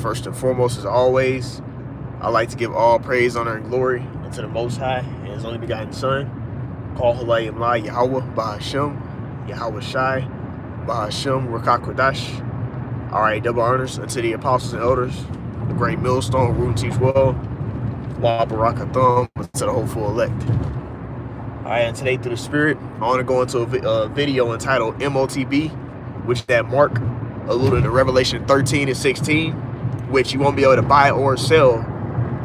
First and foremost, as always, I like to give all praise, honor, and glory unto the Most High and His only begotten Son. Call Halayim La Yahweh Bahashem, Yahweh Shai, Bahashem Rakak Kodash. All right, double honors unto the apostles and elders, the great millstone, root and teach well, Wa Barakathum, to the hopeful elect. All right, and today through the Spirit, I want to go into a video entitled MOTB, which that mark alluding to Revelation 13 and 16, which you won't be able to buy or sell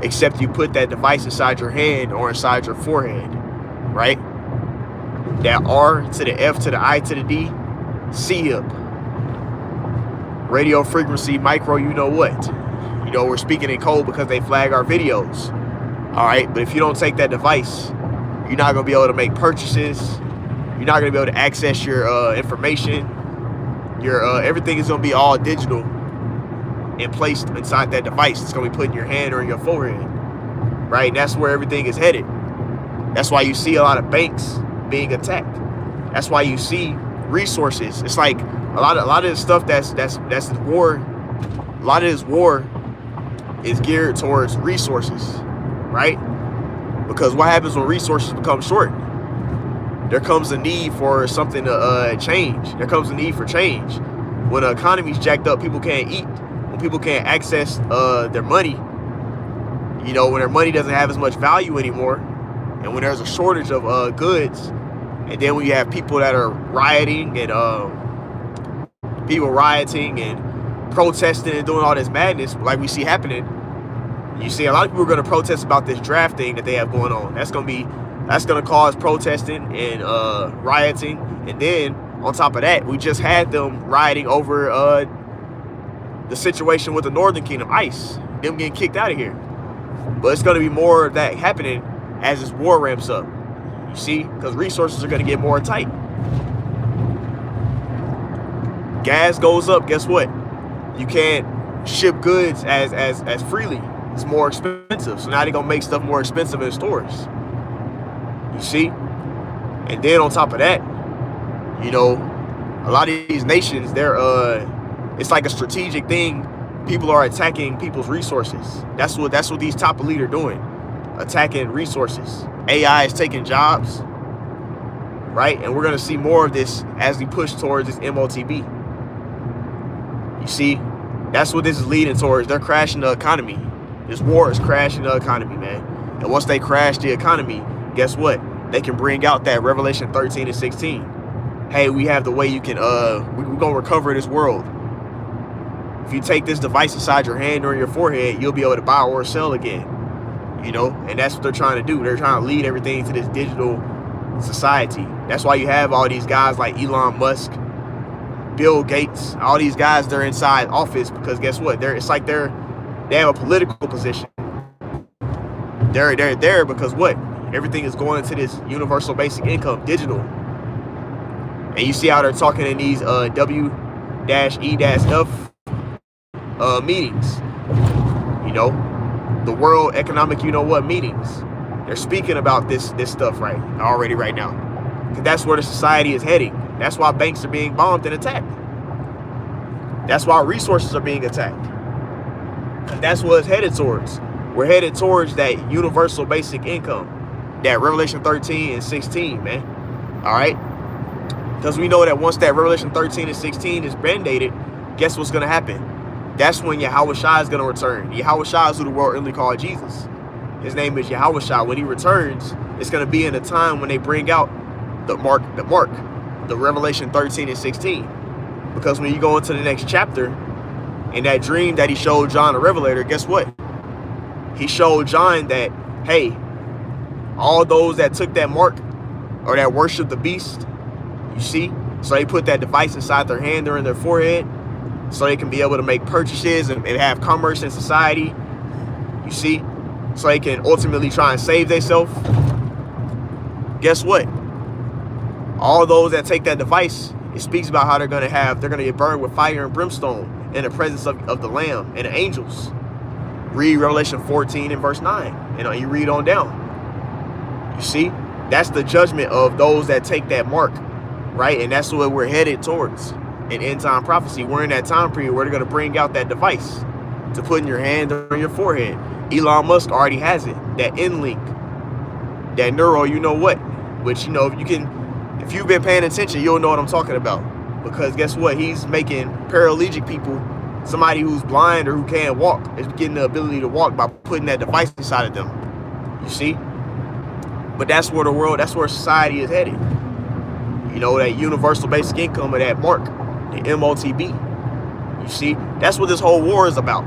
except you put that device inside your hand or inside your forehead, right? That R to the F to the I to the D, C-hip, radio frequency, micro, you know what? You know, we're speaking in code because they flag our videos, all right? But if you don't take that device, you're not going to be able to make purchases. You're not going to be able to access your information. Your everything is going to be all digital and placed inside that device. It's going to be put in your hand or in your forehead, right? And that's where everything is headed. That's why you see a lot of banks being attacked. That's why you see resources. It's like a lot of this stuff that's war. A lot of this war is geared towards resources, right? Because what happens when resources become short? There comes a need for something to change. There comes a need for change. When the economy's jacked up, people can't eat. When people can't access their money, you know, when their money doesn't have as much value anymore, and when there's a shortage of goods, and then when you have people that are rioting and protesting and doing all this madness like we see happening, you see a lot of people are going to protest about this draft thing that they have going on. That's going to cause protesting and rioting. And then on top of that, we just had them rioting over the situation with the Northern Kingdom, ICE, them getting kicked out of here. But it's going to be more of that happening as this war ramps up. You see, because resources are going to get more tight. Gas goes up. Guess what? You can't ship goods as freely. It's more expensive. So now they're going to make stuff more expensive in stores. You see? And then on top of that, you know, a lot of these nations, they're it's like a strategic thing. People are attacking people's resources. That's what these top elite are doing. Attacking resources. AI is taking jobs, right? And we're going to see more of this as we push towards this MOTB. You see? That's what this is leading towards. They're crashing the economy. This war is crashing the economy, man. And once they crash the economy, guess what? They can bring out that Revelation 13 and 16. Hey, we have the way you can, we're going to recover this world. If you take this device inside your hand or in your forehead, you'll be able to buy or sell again. You know, and that's what they're trying to do. They're trying to lead everything to this digital society. That's why you have all these guys like Elon Musk, Bill Gates, all these guys, they're inside office because guess what? It's like they have a political position. They're there because what? Everything is going into this universal basic income, digital. And you see how they're talking in these W-E-F meetings. You know, the World Economic meetings. They're speaking about this stuff right now. Because that's where the society is heading. That's why banks are being bombed and attacked. That's why resources are being attacked. And that's what it's headed towards. We're headed towards that universal basic income. That Revelation 13 and 16, man. All right? Because we know that once that Revelation 13 and 16 is mandated, guess what's going to happen? That's when Yahweh Shai is going to return. Yahweh Shai is who the world really called Jesus. His name is Yahweh Shai. When he returns, it's going to be in a time when they bring out the Revelation 13 and 16. Because when you go into the next chapter, in that dream that he showed John the Revelator, guess what? He showed John that, hey, all those that took that mark or that worship the beast, you see? So they put that device inside their hand or in their forehead so they can be able to make purchases and have commerce in society, you see? So they can ultimately try and save themselves. Guess what? All those that take that device, it speaks about how they're going to get burned with fire and brimstone in the presence of the Lamb and the angels. Read Revelation 14 and verse 9. And you read on down. You see? That's the judgment of those that take that mark, right? And that's what we're headed towards in end time prophecy. We're in that time period where they're going to bring out that device. to putting your hand on your forehead. Elon Musk already has it, that N-link, that neuro, you know what, which, you know, if you've been paying attention, you'll know what I'm talking about. Because guess what? He's making paraplegic people, somebody who's blind or who can't walk, is getting the ability to walk by putting that device inside of them. You see? But that's where society is headed. You know, that universal basic income, or that mark, the MOTB. You see? That's what this whole war is about.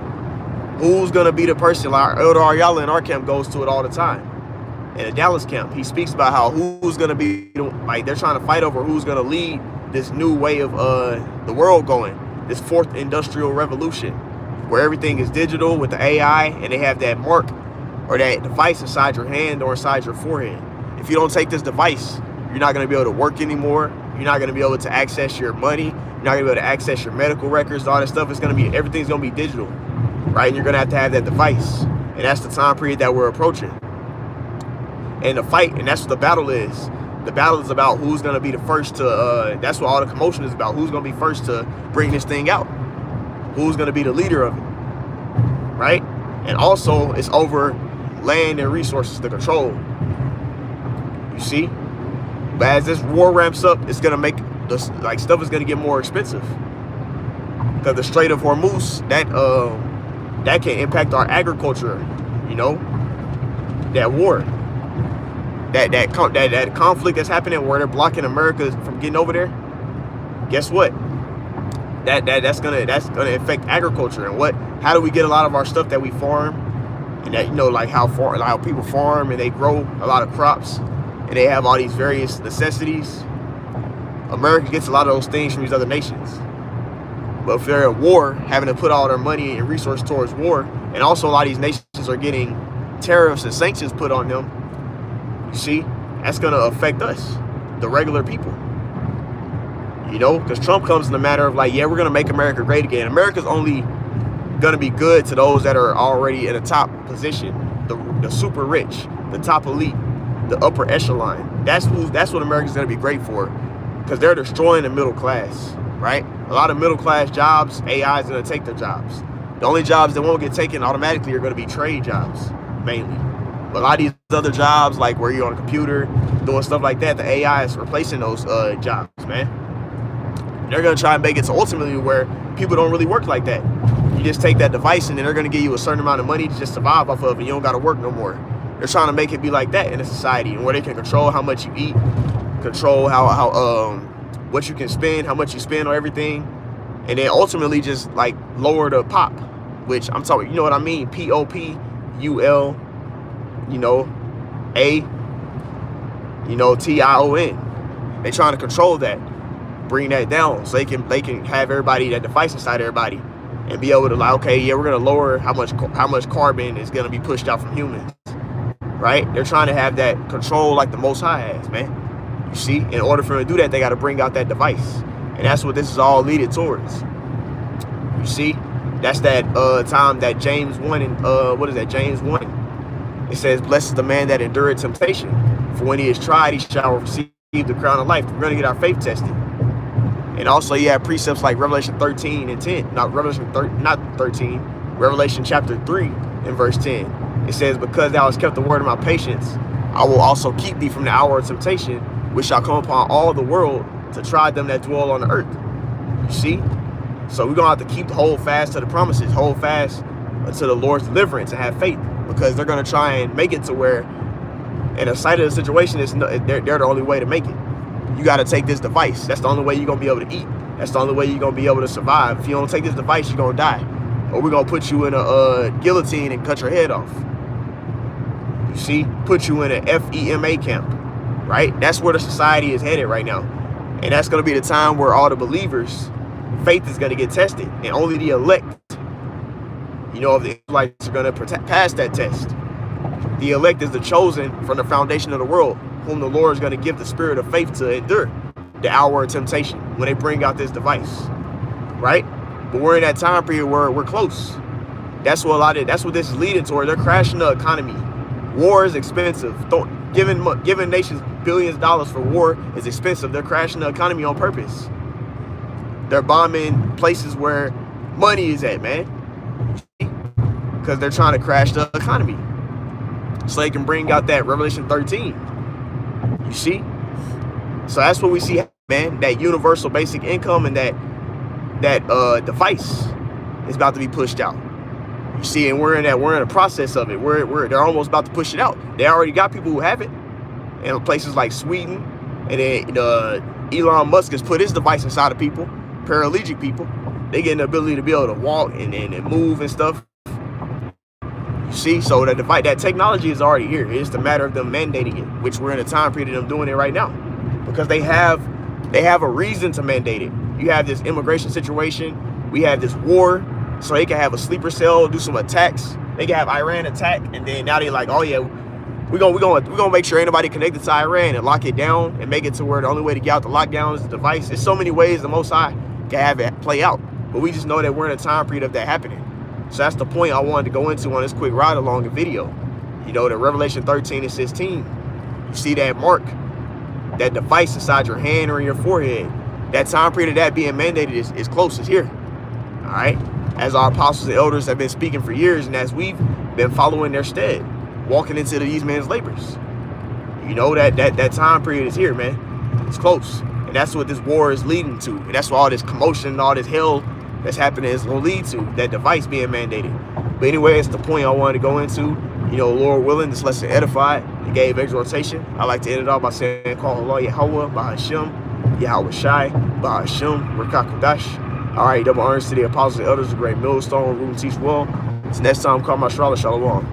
Who's going to be the person? Like Elder Aryala in our camp goes to it all the time. In the Dallas camp, he speaks about how who's going to be, like, they're trying to fight over who's going to lead this new way of the world going, this fourth industrial revolution, where everything is digital with the AI, and they have that mark or that device inside your hand or inside your forehead. If you don't take this device, you're not going to be able to work anymore. You're not going to be able to access your money. You're not going to be able to access your medical records. All that stuff is going to be, everything's going to be digital, right? And you're going to have that device. And that's the time period that we're approaching. And the fight, and that's what the battle is. The battle is about who's going to be the first to, that's what all the commotion is about. Who's going to be first to bring this thing out? Who's going to be the leader of it? Right? And also, it's over land and resources to control. You see? But as this war ramps up, it's going to make, stuff is going to get more expensive. Because the Strait of Hormuz, that can impact our agriculture, you know? That war. That conflict that's happening where they're blocking America from getting over there. Guess what? That's gonna affect agriculture. And how do we get a lot of our stuff that we farm, and that, you know, like how people farm and they grow a lot of crops and they have all these various necessities. America gets a lot of those things from these other nations. But if they're at war, having to put all their money and resources towards war, and also a lot of these nations are getting tariffs and sanctions put on them. You see, that's going to affect us, the regular people. You know, because Trump comes in the matter of like, yeah, we're going to make America great again. America's only going to be good to those that are already in a top position, the super rich, the top elite, the upper echelon. That's what America's going to be great for, because they're destroying the middle class, right? A lot of middle class jobs, AI is going to take their jobs. The only jobs that won't get taken automatically are going to be trade jobs, mainly. But a lot of these other jobs, like where you're on a computer, doing stuff like that, the AI is replacing those jobs, man. They're going to try and make it so ultimately where people don't really work like that. You just take that device and then they're going to give you a certain amount of money to just survive off of, and you don't got to work no more. They're trying to make it be like that in a society, and where they can control how much you eat, control how what you can spend, how much you spend on everything, and then ultimately just like lower the pop, which I'm talking, you know what I mean? POPUL. You know, TION. They're trying to control that, bring that down, so they can have everybody, that device inside everybody, and be able to, like, okay, yeah, we're gonna lower how much carbon is gonna be pushed out from humans, right? They're trying to have that control like the Most High has, man. You see, in order for them to do that, they got to bring out that device, and that's what this is all leaded towards. You see, that's that time that James 1 and what is that? James 1. It says, blessed is the man that endured temptation, for when he is tried, he shall receive the crown of life. We're going to get our faith tested. And also, you have precepts like Revelation 13 and 10. Revelation chapter 3 and verse 10. It says, because thou hast kept the word of my patience, I will also keep thee from the hour of temptation, which shall come upon all the world to try them that dwell on the earth. You see? So we're going to have to hold fast to the promises, hold fast to the Lord's deliverance, and have faith. Because they're going to try and make it to where, in a sight of the situation, they're the only way to make it. You got to take this device. That's the only way you're going to be able to eat. That's the only way you're going to be able to survive. If you don't take this device, you're going to die. Or we're going to put you in a guillotine and cut your head off. You see? Put you in an FEMA camp. Right? That's where the society is headed right now. And that's going to be the time where all the believers, faith is going to get tested. And only the elect, you know, if the Israelites are going to pass that test. The elect is the chosen from the foundation of the world, whom the Lord is going to give the spirit of faith to endure the hour of temptation when they bring out this device, right? But we're in that time period where we're close. That's what this is leading toward. They're crashing the economy. War is expensive. Giving nations billions of dollars for war is expensive. They're crashing the economy on purpose. They're bombing places where money is at, man. because they're trying to crash the economy so they can bring out that Revelation 13. You see? So that's what we see, man. That universal basic income and that device is about to be pushed out. You see, and we're in a process of it. They're almost about to push it out. They already got people who have it in places like Sweden, and then Elon Musk has put his device inside of people, paraplegic people. They get the ability to be able to walk and move and stuff. You see, so that device, that technology is already here. It's the matter of them mandating it, which we're in a time period of them doing it right now, because they have a reason to mandate it. You have this immigration situation. We have this war. So they can have a sleeper cell, do some attacks. They can have Iran attack, and then now they're like, oh yeah, we're gonna make sure ain't nobody connected to Iran and lock it down and make it to where the only way to get out the lockdown is the device. There's so many ways the Most High can have it play out, but we just know that we're in a time period of that happening. So that's the point I wanted to go into on this quick ride along the video. You know, the Revelation 13 and 16. You see that mark, that device inside your hand or in your forehead. That time period of that being mandated is close. It's here. All right. As our apostles and elders have been speaking for years, and as we've been following their stead, walking into these men's labors. You know, that time period is here, man. It's close. And that's what this war is leading to. And that's what all this commotion and all this hell that's happening is going to lead to, that device being mandated. But anyway, it's the point I wanted to go into. You know, Lord willing, this lesson edified and gave exhortation. I like to end it off by saying, call Allah Yahweh, Bahashim, Yahweh Shai, Bahashim, Rakakudash. All right, double honors to the apostles and elders, a great millstone, room teach well. Until next time, call my Shalom.